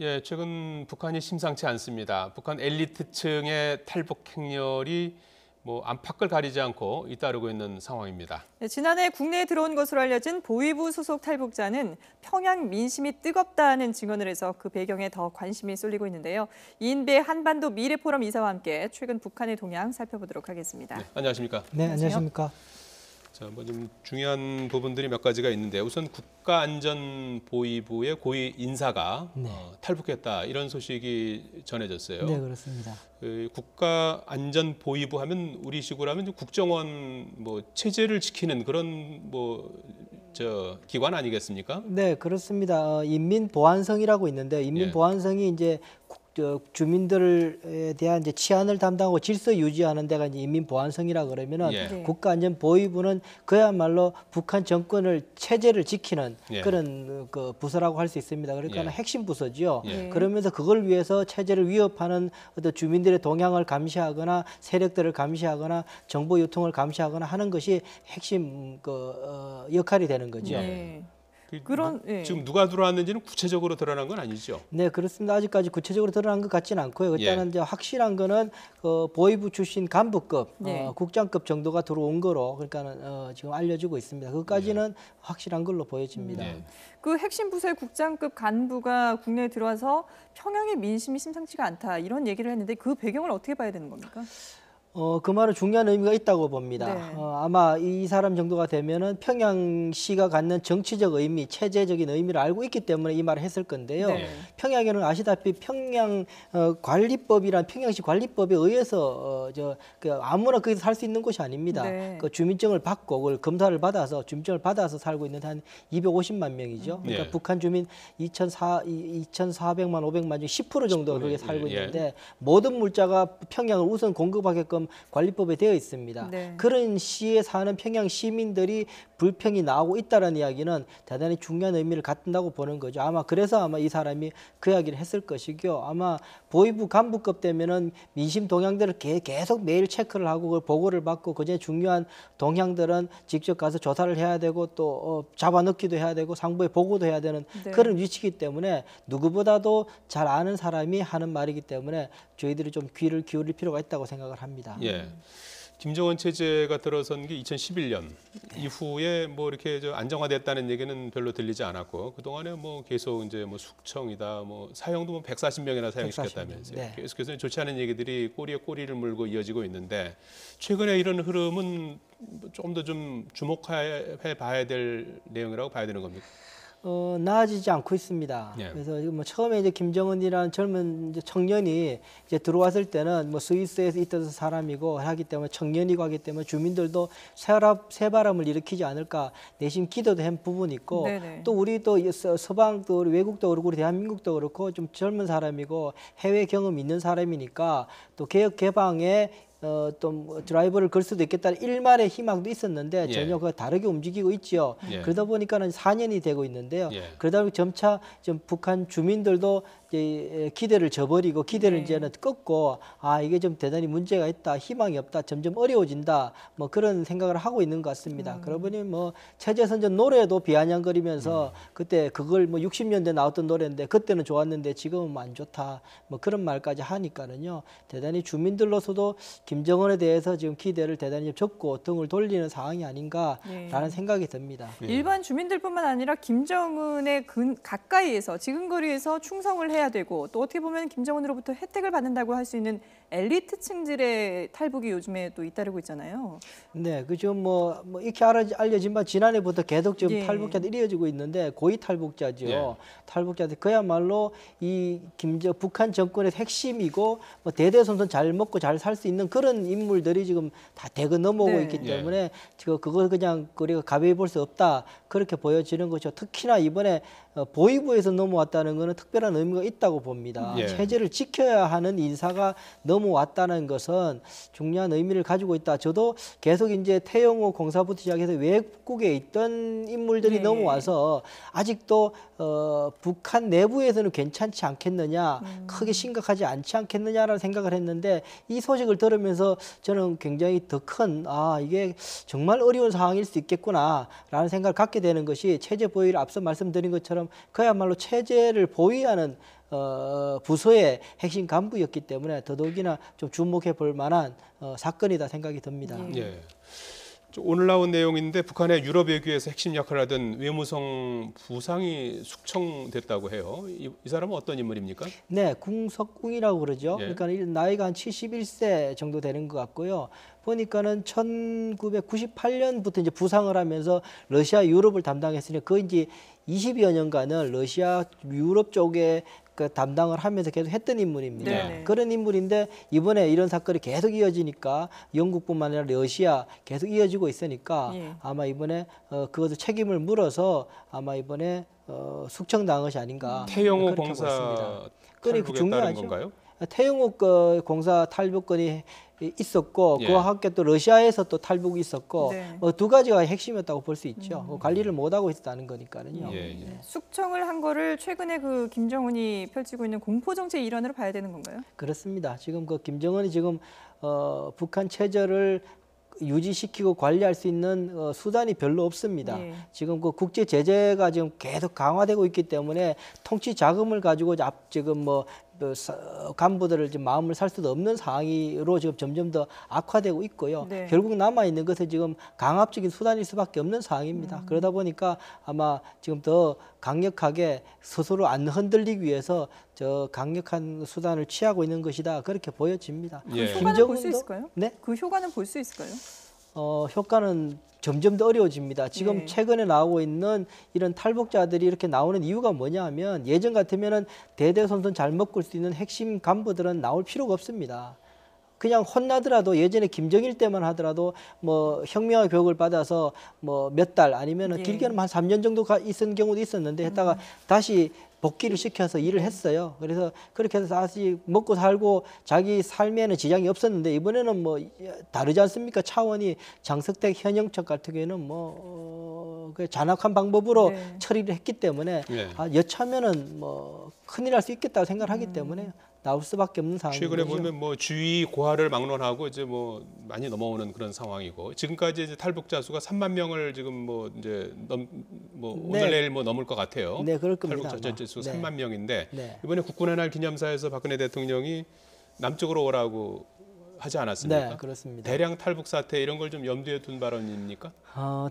예, 최근 북한이 심상치 않습니다. 북한 엘리트층의 탈북 행렬이 안팎을 가리지 않고 잇따르고 있는 상황입니다. 네, 지난해 국내에 들어온 것으로 알려진 보위부 소속 탈북자는 평양 민심이 뜨겁다는 증언을 해서 그 배경에 더 관심이 쏠리고 있는데요. 이인배 한반도 미래포럼 이사와 함께 최근 북한의 동향 살펴보도록 하겠습니다. 네, 안녕하십니까? 네, 안녕하십니까? 자, 좀 중요한 부분들이 몇 가지가 있는데 우선 국가안전보위부의 고위 인사가 탈북했다 이런 소식이 전해졌어요. 네, 그렇습니다. 국가안전보위부 하면 우리식으로 하면 국정원 체제를 지키는 그런 기관 아니겠습니까? 네, 그렇습니다. 인민보안성이라고 있는데 인민보안성이 이제 주민들에 대한 이제 치안을 담당하고 질서 유지하는 데가 이제 인민보안성이라 그러면은 국가안전보위부는 그야말로 북한 정권을 체제를 지키는 그런 그 부서라고 할 수 있습니다. 그러니까 핵심 부서지요. 그러면서 그걸 위해서 체제를 위협하는 어떤 주민들의 동향을 감시하거나 세력들을 감시하거나 정보 유통을 감시하거나 하는 것이 핵심 역할이 되는 거죠. 지금 누가 들어왔는지는 구체적으로 드러난 건 아니죠? 네, 그렇습니다. 아직까지 구체적으로 드러난 것 같지는 않고요. 일단은 이제 확실한 거는 보위부 출신 간부급, 국장급 정도가 들어온 거로 그러니까는 지금 알려지고 있습니다. 그것까지는 확실한 걸로 보여집니다. 그 핵심 부서의 국장급 간부가 국내에 들어와서 평양의 민심이 심상치가 않다 이런 얘기를 했는데 그 배경을 어떻게 봐야 되는 겁니까? 그 말은 중요한 의미가 있다고 봅니다. 아마 이 사람 정도가 되면은 평양시가 갖는 정치적 의미, 체제적인 의미를 알고 있기 때문에 이 말을 했을 건데요. 평양에는 아시다시피 평양 관리법이란 평양시 관리법에 의해서 아무나 거기서 살 수 있는 곳이 아닙니다. 그 주민증을 받고 그걸 검사를 받아서 주민증을 받아서 살고 있는 한 250만 명이죠. 그러니까 북한 주민 2,400만, 500만 중 10% 정도가 거기에 살고 있는데 모든 물자가 평양을 우선 공급하게끔 관리법에 되어 있습니다. 그런 시에 사는 평양 시민들이 불평이 나오고 있다는 이야기는 대단히 중요한 의미를 갖는다고 보는 거죠. 그래서 이 사람이 그 이야기를 했을 것이고요. 아마 보위부 간부급 되면은 민심 동향들을 계속 매일 체크를 하고 그걸 보고를 받고 그중에 중요한 동향들은 직접 가서 조사를 해야 되고 또 잡아넣기도 해야 되고 상부에 보고도 해야 되는 그런 위치이기 때문에 누구보다도 잘 아는 사람이 하는 말이기 때문에 저희들이 좀 귀를 기울일 필요가 있다고 생각을 합니다. 김정은 체제가 들어선 게 2011년 이후에 이렇게 안정화됐다는 얘기는 별로 들리지 않았고 그 동안에 계속 이제 숙청이다, 사형도 140명이나 사형시켰다면서요. 계속해서 좋지 않은 얘기들이 꼬리에 꼬리를 물고 이어지고 있는데 최근에 이런 흐름은 좀 더 좀 주목해 봐야 될 내용이라고 봐야 되는 겁니까? 나아지지 않고 있습니다. 그래서 처음에 이제 김정은이라는 젊은 청년이 이제 들어왔을 때는 스위스에서 있던 사람이고 하기 때문에 청년이고 하기 때문에 주민들도 새바람을 일으키지 않을까 내심 기도도 한 부분이 있고 또 우리 또 서방도 우리 외국도 그렇고 우리 대한민국도 그렇고 좀 젊은 사람이고 해외 경험 있는 사람이니까 또 개혁 개방에 또 드라이버를 걸 수도 있겠다는 일말의 희망도 있었는데 전혀 그가 다르게 움직이고 있죠. 그러다 보니까는 4년이 되고 있는데요. 그러다 보니 점차 좀 북한 주민들도 이제 기대를 저버리고 기대를 이제는 꺾고 이게 좀 대단히 문제가 있다, 희망이 없다, 점점 어려워진다, 그런 생각을 하고 있는 것 같습니다. 그러고 보니 체제선전 노래도 비아냥거리면서 그때 그걸 60년대 나왔던 노래인데 그때는 좋았는데 지금은 안 좋다, 그런 말까지 하니까는요. 대단히 주민들로서도 김정은에 대해서 지금 기대를 대단히 접고 등을 돌리는 상황이 아닌가라는 생각이 듭니다. 일반 주민들뿐만 아니라 김정은의 가까이에서 지근거리에서 충성을 해야 되고 또 어떻게 보면 김정은으로부터 혜택을 받는다고 할 수 있는 엘리트층들의 탈북이 요즘에 또 잇따르고 있잖아요. 네, 그죠. 이렇게 알려진 바 지난해부터 계속 지금 탈북자들이 이어지고 있는데 고위 탈북자죠. 탈북자들 그야말로 북한 정권의 핵심이고 대대손손 잘 먹고 잘 살 수 있는 그런 인물들이 지금 다 대거 넘어오고 있기 때문에 지금 그걸 그냥 우리가 가벼이 볼 수 없다 그렇게 보여지는 거죠. 특히나 이번에 보위부에서 넘어왔다는 것은 특별한 의미가 있다고 봅니다. 체제를 지켜야 하는 인사가 넘어왔다는 것은 중요한 의미를 가지고 있다. 저도 계속 이제 태영호 공사부터 시작해서 외국에 있던 인물들이 넘어와서 아직도 북한 내부에서는 괜찮지 않겠느냐, 크게 심각하지 않지 않겠느냐라는 생각을 했는데 이 소식을 들으면서 저는 굉장히 더 큰 이게 정말 어려운 상황일 수 있겠구나라는 생각을 갖게 되는 것이 체제 보위를 앞서 말씀드린 것처럼 그야말로 체제를 보위하는 부서의 핵심 간부였기 때문에 더더욱이나 좀 주목해 볼 만한 사건이다 생각이 듭니다. 예. 오늘 나온 내용인데 북한의 유럽 외교에서 핵심 역할을 하던 외무성 부상이 숙청됐다고 해요. 이 사람은 어떤 인물입니까? 네, 궁석궁이라고 그러죠. 예. 그러니까 나이가 한 71세 정도 되는 것 같고요. 보니까는 1998년부터 이제 부상을 하면서 러시아 유럽을 담당했으니 그 이제 20여 년간은 러시아 유럽 쪽에 그 담당을 하면서 계속 했던 인물입니다. 네. 그런 인물인데 이번에 이런 사건이 계속 이어지니까 영국뿐만 아니라 러시아 계속 이어지고 있으니까 예. 아마 이번에 그것을 책임을 물어서 아마 이번에 숙청당한 것이 아닌가. 태영호 그렇게 공사 보였습니다. 탈북에 그러니까 따른 중요하죠. 건가요? 태영호 공사 탈북건이 있었고 예. 그와 함께 또 러시아에서 또 탈북이 있었고 네. 두 가지가 핵심이었다고 볼 수 있죠. 관리를 못하고 있었다는 거니까요. 예, 예. 네. 숙청을 한 거를 최근에 그 김정은이 펼치고 있는 공포 정책 일환으로 봐야 되는 건가요? 그렇습니다. 지금 그 김정은이 지금 북한 체제를 유지시키고 관리할 수 있는 수단이 별로 없습니다. 예. 지금 그 국제 제재가 지금 계속 강화되고 있기 때문에 통치 자금을 가지고 지금 간부들을 지금 마음을 살 수도 없는 상황으로 지금 점점 더 악화되고 있고요. 네. 결국 남아 있는 것은 지금 강압적인 수단일 수밖에 없는 상황입니다. 그러다 보니까 아마 지금 더 강력하게 스스로 안 흔들리기 위해서 저 강력한 수단을 취하고 있는 것이다. 그렇게 보여집니다. 예. 효과는 볼 수 있을까요? 네? 그 효과는 볼 수 있을까요? 효과는 점점 더 어려워집니다. 지금 네. 최근에 나오고 있는 이런 탈북자들이 이렇게 나오는 이유가 뭐냐 하면 예전 같으면은 대대손손 잘 먹을 수 있는 핵심 간부들은 나올 필요가 없습니다. 그냥 혼나더라도 예전에 김정일 때만 하더라도 뭐 혁명의 교육을 받아서 뭐 몇 달 아니면은 예. 길게는 한 3년 정도 있은 경우도 있었는데 했다가 다시 복귀를 시켜서 일을 했어요. 그래서 그렇게 해서 다시 먹고 살고 자기 삶에는 지장이 없었는데 이번에는 뭐 다르지 않습니까? 차원이 장석택 현영철 같은 경우에는 그 잔악한 방법으로 네. 처리를 했기 때문에 예. 여차하면은 뭐 큰일 날 수 있겠다고 생각을 하기 때문에 나올 수밖에 없는 상황이죠. 최근에 보면 뭐 주의 고하를 막론하고 이제 뭐 많이 넘어오는 그런 상황이고 지금까지 이제 탈북자 수가 3만 명을 지금 뭐 이제 오늘 내일 뭐 넘을 것 같아요. 네, 그럴 겁니다. 탈북자 전체 수 네. 3만 명인데 네. 이번에 국군의 날 기념사에서 박근혜 대통령이 남쪽으로 오라고 하지 않았습니까? 네, 그렇습니다. 대량 탈북 사태 이런 걸 좀 염두에 둔 발언입니까?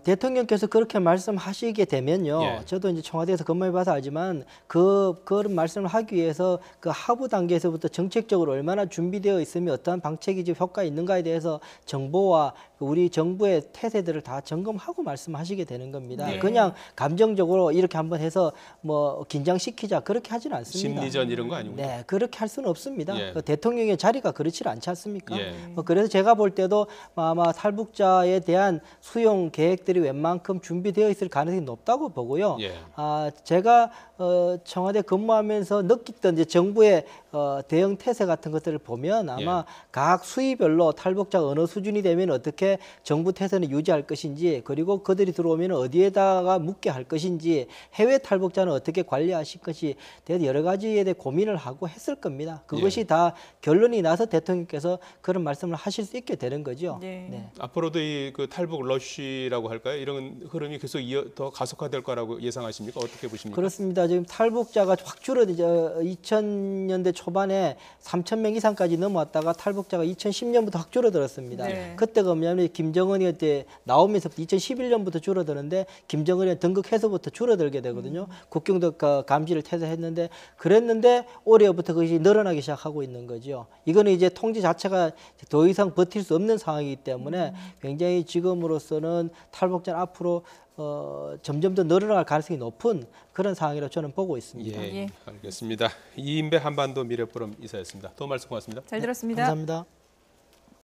대통령께서 그렇게 말씀하시게 되면요. 예. 저도 이제 청와대에서 근무해봐서 알지만 그런 말씀을 하기 위해서 그 하부 단계에서부터 정책적으로 얼마나 준비되어 있으면 어떠한 방책이 좀 효과 있는가에 대해서 정보와 우리 정부의 태세들을 다 점검하고 말씀하시게 되는 겁니다. 네. 그냥 감정적으로 이렇게 한번 해서 뭐 긴장시키자 그렇게 하지는 않습니다. 심리전 이런 거 아니고. 네, 그렇게 할 수는 없습니다. 예. 그 대통령의 자리가 그렇지 않지 않습니까? 예. 그래서 제가 볼 때도 아마 탈북자에 대한 수용 계획들이 웬만큼 준비되어 있을 가능성이 높다고 보고요. 예. 제가 청와대 근무하면서 느꼈던 이제 정부의 대응 태세 같은 것들을 보면 아마 각 수위별로 탈북자가 어느 수준이 되면 어떻게 정부 태세는 유지할 것인지 그리고 그들이 들어오면 어디에다가 묵게 할 것인지 해외 탈북자는 어떻게 관리하실 것이 대해서 여러 가지에 대해 고민을 하고 했을 겁니다. 그것이 다 결론이 나서 대통령께서 그런 말씀을 하실 수 있게 되는 거죠. 네. 앞으로도 이 그 탈북 러쉬라고 할까요? 이런 흐름이 계속 더 가속화될 거라고 예상하십니까? 어떻게 보십니까? 그렇습니다. 지금 탈북자가 확 줄어들죠. 2000년대 초반에 3,000명 이상까지 넘어왔다가 탈북자가 2010년부터 확 줄어들었습니다. 네. 그때가 뭐냐면 김정은이 그때 나오면서부터 2011년부터 줄어드는데 김정은이 등극해서부터 줄어들게 되거든요. 국경도 감시를 태세했는데 그랬는데 올해부터 그것이 늘어나기 시작하고 있는 거죠. 이거는 이제 통제 자체가 더 이상 버틸 수 없는 상황이기 때문에 굉장히 지금으로서는 탈북자는 앞으로 점점 더 늘어날 가능성이 높은 그런 상황이라고 저는 보고 있습니다. 예, 예. 알겠습니다. 이인배 한반도 미래포럼 이사였습니다. 더 말씀 고맙습니다. 잘 들었습니다. 감사합니다.